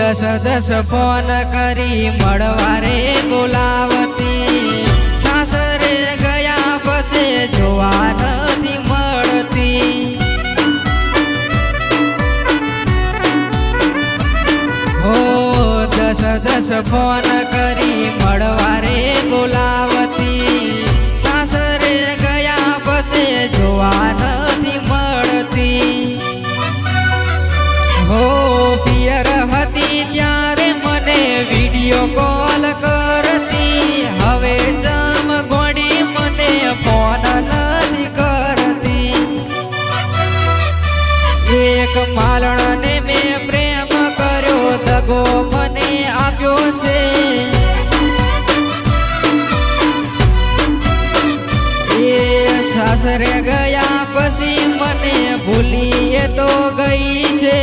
દસ દસ ફોન કરી મળવા રે બોલાવતી, સાસરે ગયા પછી જોવા નથી મળતી. હો દસ દસ ફોન કરી મળવા રે બોલાવતી, સાસરે ગયા પછી જોવા નથી મળતી. હો પિયર હતી ત્યારે મને વિડીયો કોલ કરતી, હવે જમ ગોડી મને ફોન નથી કરતી. એક માલણને મેં પ્રેમ કર્યો, દગો મને આપ્યો છે. એ સાસરે ગયા પછી મને ભૂલી તો ગઈ છે.